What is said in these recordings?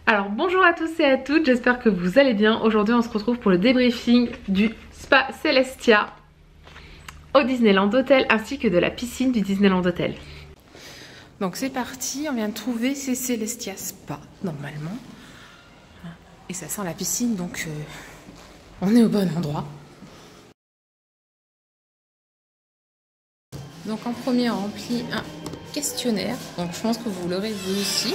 Alors bonjour à tous et à toutes, j'espère que vous allez bien. Aujourd'hui on se retrouve pour le débriefing du Spa Celestia au Disneyland Hotel ainsi que de la piscine du Disneyland Hotel. Donc c'est parti, on vient de trouver ces Celestia Spa normalement. Et ça sent la piscine donc on est au bon endroit. Donc en premier on remplit un questionnaire, donc je pense que vous l'aurez vu aussi.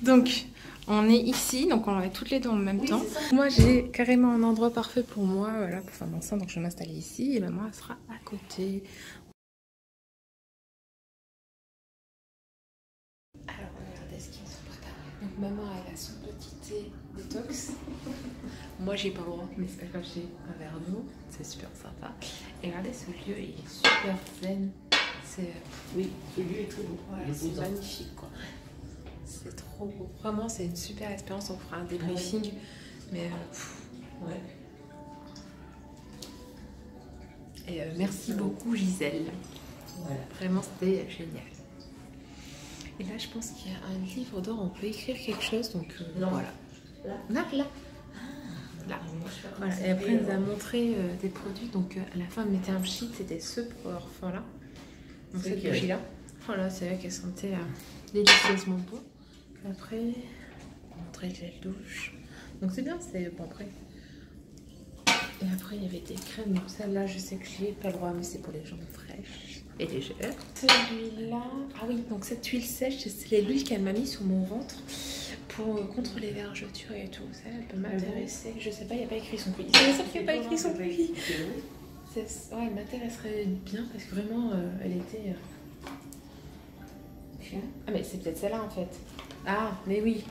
Donc, on est ici, donc on va être toutes les deux en même temps. Moi, j'ai carrément un endroit parfait pour moi, voilà, pour faire mon sein, donc je vais m'installer ici et maman elle sera à côté. Alors, regardez ce qu'ils nous préparent. Donc, maman, elle a son petit thé détox. Moi, j'ai pas le droit, mais c'est comme j'ai un verre d'eau, c'est super sympa. Et regardez, ce lieu, il est super zen. C'est... Oui, ce lieu est très beau. Ouais, c'est magnifique, quoi. C'est trop beau. Vraiment, c'est une super expérience. On fera un débriefing. Mais ouais. Et merci beaucoup, Gisèle. Voilà. Vraiment, c'était génial. Et là, je pense qu'il y a un livre d'or. On peut écrire quelque chose. Donc voilà. Là. Là. Voilà. Et après, elle nous a montré des produits. Donc à la fin, elle mettait un sheet. C'était ce parfum-là. Donc cette bougie-là. Voilà, c'est vrai qu'elle sentait délicieusement bon. Après, montrer le gel douche. Donc c'est bien, c'est bon après. Et après, il y avait des crèmes. Donc celle-là, je sais que j'ai pas le droit, mais c'est pour les jambes fraîches et légères. Celui-là, ah oui, donc cette huile sèche, c'est l'huile qu'elle m'a mis sur mon ventre pour contre les vergetures et tout. Ça, elle peut m'intéresser. Je sais pas, il n'y a pas écrit son prix. C'est ça qu'il n'y a pas écrit son prix. Ouais, elle m'intéresserait bien parce que vraiment, elle était. Ah, mais c'est peut-être celle-là en fait. Ah, mais oui,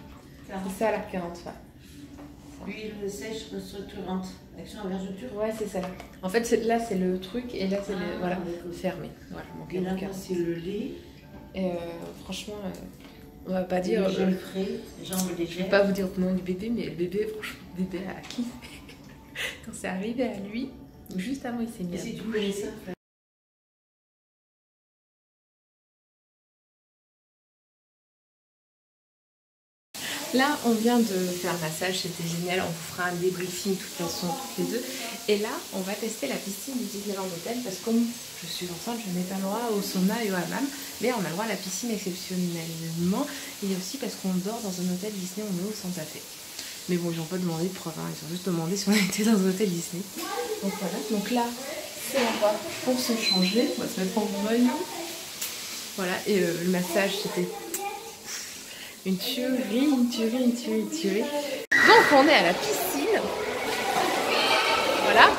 c'est ça la 40. Huile sèche restructurante, action en vergeture. Ouais, c'est ça. En fait, là c'est le truc et là c'est le voilà, fermé. Voilà, et là c'est le lait. Et franchement, on va pas dire. Le gel frais, jambes légères. Je vais pas vous dire le nom du bébé, mais le bébé, franchement, le bébé a kiffé. Quand c'est arrivé à lui, juste avant, il s'est mis. Et si tu connais ça. Là, on vient de faire un massage, c'était génial. On vous fera un débriefing de toute façon, toutes les deux. Et là, on va tester la piscine du Disneyland Hotel parce que comme je suis enceinte, je n'ai pas le droit au sauna et au hammam. Mais on a le droit à la piscine exceptionnellement. Et aussi parce qu'on dort dans un hôtel Disney, on est au Santa Fe. Mais bon, ils n'ont pas demandé de preuve, hein. Ils ont juste demandé si on était dans un hôtel Disney. Donc voilà, donc là, c'est là-bas pour se changer. On va se mettre en maillot. Voilà, et le massage, c'était... Une tuerie. Donc on est à la piscine. Voilà.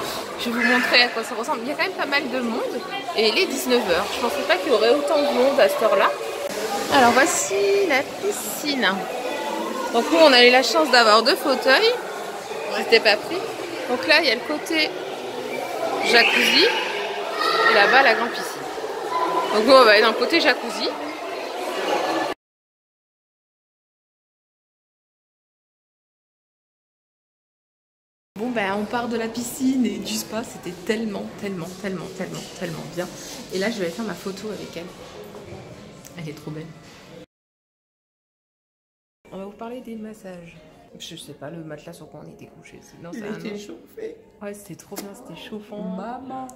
Je vais vous montrer à quoi ça ressemble. Il y a quand même pas mal de monde. Et il est 19 h. Je ne pensais pas qu'il y aurait autant de monde à cette heure-là. Alors voici la piscine. Donc nous on a eu la chance d'avoir 2 fauteuils. J'étais pas pris. Donc là il y a le côté jacuzzi. Et là-bas la grande piscine. Donc nous on va aller dans le côté jacuzzi. Bon ben on part de la piscine et du spa, c'était tellement bien. Et là je vais faire ma photo avec elle. Elle est trop belle. On va vous parler des massages. Je sais pas le matelas sur quoi on était couché. Non, il était chauffé. Ouais, c'était trop bien, c'était chauffant. Maman.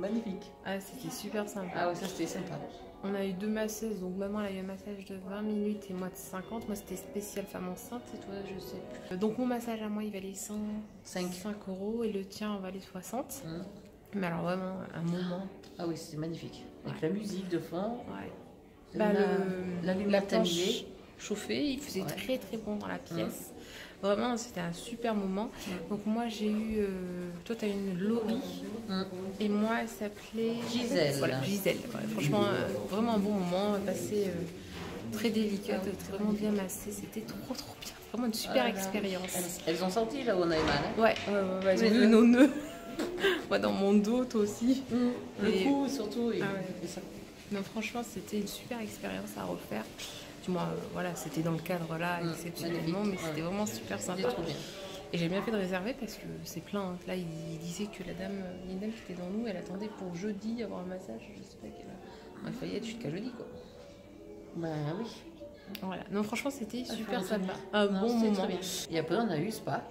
Magnifique. Ah, c'était super sympa. Ah ouais, ça c'était sympa. On a eu 2 masseuses, donc maman elle a eu un massage de 20 minutes et moi de 50. Moi c'était spécial femme enceinte et toi je sais plus. Donc mon massage à moi il valait 105 € et le tien en valait 60. Mais alors vraiment un moment. Ah oui, c'était magnifique. Avec la musique de fond. Ouais. Bah, la lumière tamisée. Chauffé, il faisait très bon dans la pièce. Vraiment, c'était un super moment. Donc moi, j'ai eu... toi, tu as une Laurie. Et moi, elle s'appelait... Gisèle. Voilà, Gisèle. Ouais, franchement, vraiment un bon moment. Passé très délicate, vraiment bien massé. C'était trop bien. Vraiment une super expérience. Elles ont sorti là où on avait mal. Hein. Ouais, elles ont vu nos nœuds. Moi, dans mon dos, toi aussi. Le cou, surtout. Et... Ah ouais. Ça. Donc franchement, c'était une super expérience à refaire. Moi, voilà, c'était dans le cadre là exceptionnellement, mais c'était vraiment super sympa. Et j'ai bien fait de réserver parce que c'est plein. Là, il disait que il y a une dame qui était dans nous, elle attendait pour jeudi avoir un massage. Je sais pas quelle heure. Il fallait être jusqu'à jeudi, quoi. Bah oui. Voilà. Non, franchement, c'était super franchement, sympa. Un non, bon c'était moment. très bien. Et après, on a eu spa.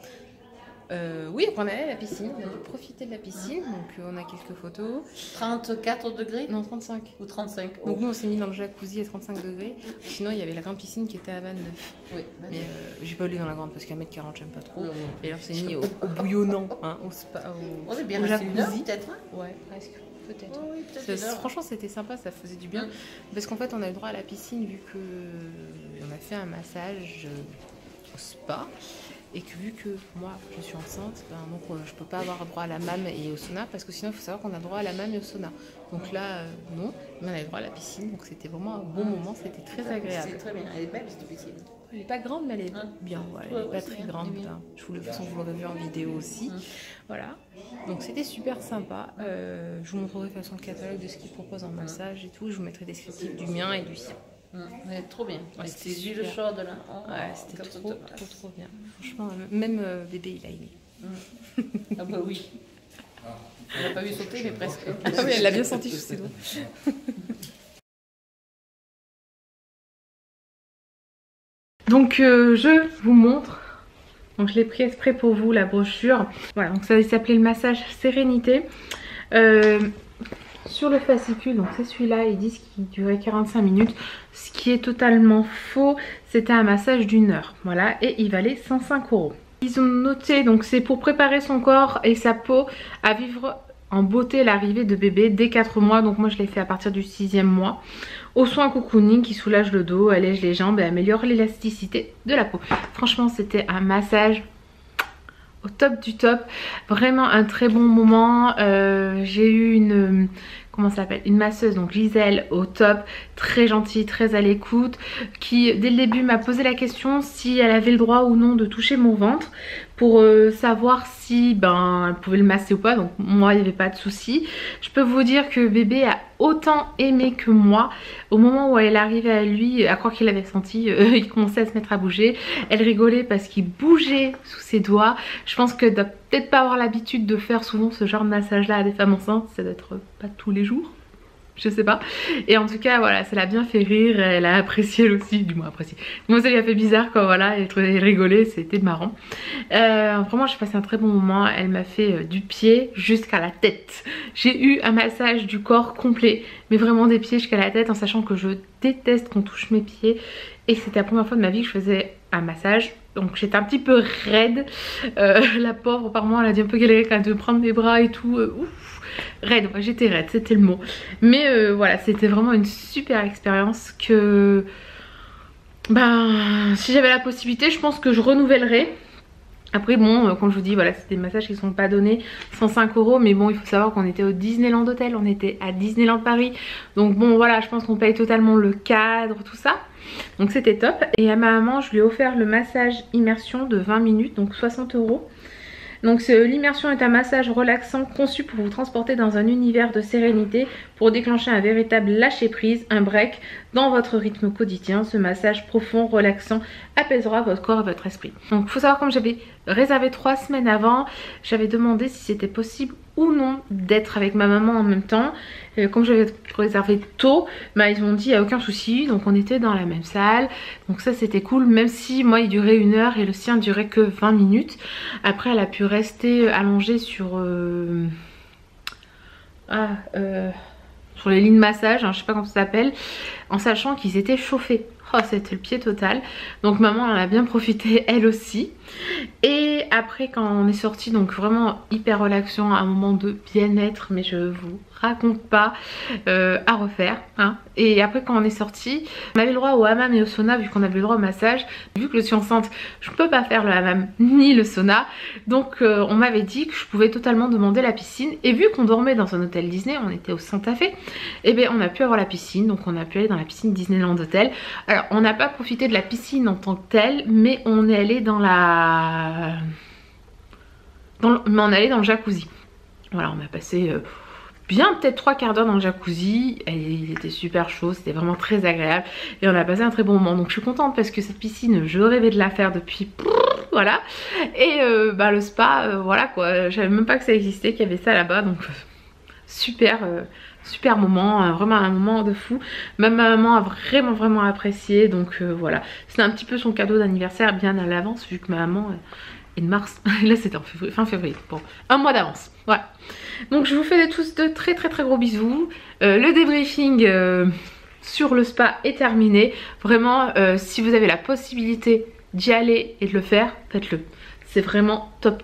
Oui, après on allait à la piscine. On a pu profiter de la piscine. Donc, on a quelques photos. 34 degrés Non, 35. ou 35. Donc, nous, on s'est mis dans le jacuzzi à 35 degrés. Sinon, il y avait la grande piscine qui était à 29. Oui, Mais j'ai pas allé dans la grande parce qu'à 1m40, j'aime pas trop. Non, non. Et alors, c'est mis au bouillonnant, hein, au spa. On est bien au resté une heure, jacuzzi. peut-être. Ouais, presque. Peut-être. Oui, peut-être une heure. Franchement, c'était sympa, ça faisait du bien. Parce qu'en fait, on a eu droit à la piscine vu que on a fait un massage au spa. Et que vu que moi, je suis enceinte, ben, donc je peux pas avoir droit à la MAM et au sauna. Parce que sinon, il faut savoir qu'on a droit à la MAM et au sauna. Donc là, non. Mais on a eu droit à la piscine. Donc c'était vraiment un bon moment. C'était très agréable. C'est très bien. Elle est belle, cette piscine. Elle n'est pas grande, mais elle est bien. Ouais, elle n'est pas très bien, grande. bien. Ben, de toute façon, vous l'aurez vu en vidéo aussi. Voilà. Donc c'était super sympa. Je vous montrerai de toute façon le catalogue de ce qu'ils proposent en massage et tout. Je vous mettrai des descriptifs du mien et du sien. Ouais, trop bien. Ouais, c'était c'était huile super. chaude là. Oh, Ouais, c'était quand trop bien. Franchement, même bébé, il a aimé. Ah bah oui. On n'a pas vu sauter, mais presque. Ah oui, elle l'a bien senti sous ses doigts. Donc je vous montre. Donc je l'ai pris exprès pour vous, la brochure. Voilà, donc ça s'appelait le massage Sérénité. Sur le fascicule, donc c'est celui-là, ils disent qu'il durait 45 minutes. Ce qui est totalement faux, c'était un massage d'1 heure. Voilà, et il valait 105 €. Ils ont noté, donc c'est pour préparer son corps et sa peau à vivre en beauté l'arrivée de bébé dès 4 mois. Donc moi je l'ai fait à partir du 6e mois. Au soin cocooning qui soulage le dos, allège les jambes et améliore l'élasticité de la peau. Franchement, c'était un massage au top du top. Vraiment un très bon moment. J'ai eu une... comment ça s'appelle, une masseuse, donc Gisèle, au top, très gentille, très à l'écoute, qui dès le début m'a posé la question si elle avait le droit ou non de toucher mon ventre pour savoir si elle pouvait le masser ou pas. Donc moi il n'y avait pas de souci. Je peux vous dire que bébé a autant aimé que moi. Au moment où elle arrivait à lui, à croire qu'il avait senti, il commençait à se mettre à bouger. Elle rigolait parce qu'il bougeait sous ses doigts. Je pense que doit peut-être pas avoir l'habitude de faire souvent ce genre de massage là à des femmes enceintes. Ça doit être pas tous les jours, je sais pas. Et en tout cas voilà, ça l'a bien fait rire. Elle a apprécié elle aussi, du moins apprécié. Moi ça lui a fait bizarre quoi, voilà, elle rigolait, c'était marrant. Vraiment j'ai passé un très bon moment. Elle m'a fait du pied jusqu'à la tête. J'ai eu un massage du corps complet, mais vraiment des pieds jusqu'à la tête, en sachant que je déteste qu'on touche mes pieds. Et c'était la première fois de ma vie que je faisais un massage. Donc j'étais un petit peu raide. La pauvre, par moi, elle a dit un peu galéré quand elle devait prendre mes bras et tout. Ouf, raide, ouais, j'étais raide, c'était le mot. Mais voilà, c'était vraiment une super expérience que... si j'avais la possibilité, je pense que je renouvellerais. Après bon, comme je vous dis, voilà, c'est des massages qui ne sont pas donnés, 105 €. Mais bon, il faut savoir qu'on était au Disneyland Hotel, on était à Disneyland Paris. Donc bon, voilà, je pense qu'on paye totalement le cadre, tout ça. Donc c'était top. Et à ma maman, je lui ai offert le massage immersion de 20 minutes, donc 60 €. Donc l'immersion est un massage relaxant conçu pour vous transporter dans un univers de sérénité pour déclencher un véritable lâcher prise, un break dans votre rythme quotidien. Ce massage profond, relaxant apaisera votre corps et votre esprit. Donc il faut savoir, comme j'avais réservé 3 semaines avant, j'avais demandé si c'était possible ou non d'être avec ma maman en même temps. Comme j'avais réservé tôt, ils m'ont dit il n'y a aucun souci. Donc on était dans la même salle, donc ça c'était cool, même si moi il durait 1 heure et le sien durait que 20 minutes. Après elle a pu rester allongée sur sur les lignes de massage, je sais pas comment ça s'appelle, en sachant qu'ils étaient chauffés. Oh, c'était le pied total. Donc maman en a bien profité elle aussi. Et après quand on est sorti, donc vraiment hyper relaxant, un moment de bien-être, mais je vous raconte pas, à refaire hein. Et après quand on est sorti, on avait le droit au hammam et au sauna vu qu'on avait le droit au massage. Vu que je suis enceinte, je peux pas faire le hammam ni le sauna. Donc on m'avait dit que je pouvais totalement demander la piscine. Et vu qu'on dormait dans un hôtel Disney, on était au Santa Fe, et bien on a pu avoir la piscine. Donc on a pu aller dans la piscine Disneyland Hotel. Alors on n'a pas profité de la piscine en tant que telle, mais on est allé dans la... on est allé dans le jacuzzi. Voilà, on a passé... bien peut-être 3 quarts d'heure dans le jacuzzi et il était super chaud, c'était vraiment très agréable et on a passé un très bon moment. Donc je suis contente parce que cette piscine, je rêvais de la faire depuis, voilà. Et le spa, voilà quoi, je savais même pas que ça existait, qu'il y avait ça là-bas, donc super, super moment, vraiment un moment de fou. Même ma maman a vraiment apprécié, donc voilà. C'était un petit peu son cadeau d'anniversaire bien à l'avance, vu que ma maman est de mars. Là c'était en février, fin février, bon, un mois d'avance, voilà. Donc je vous fais tous de très gros bisous. Le débriefing sur le spa est terminé. Vraiment, si vous avez la possibilité d'y aller et de le faire, faites-le. C'est vraiment top.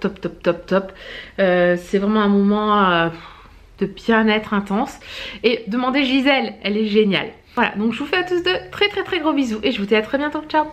C'est vraiment un moment de bien-être intense. Et demandez Gisèle, elle est géniale. Voilà, donc je vous fais à tous de très gros bisous et je vous dis à très bientôt. Ciao!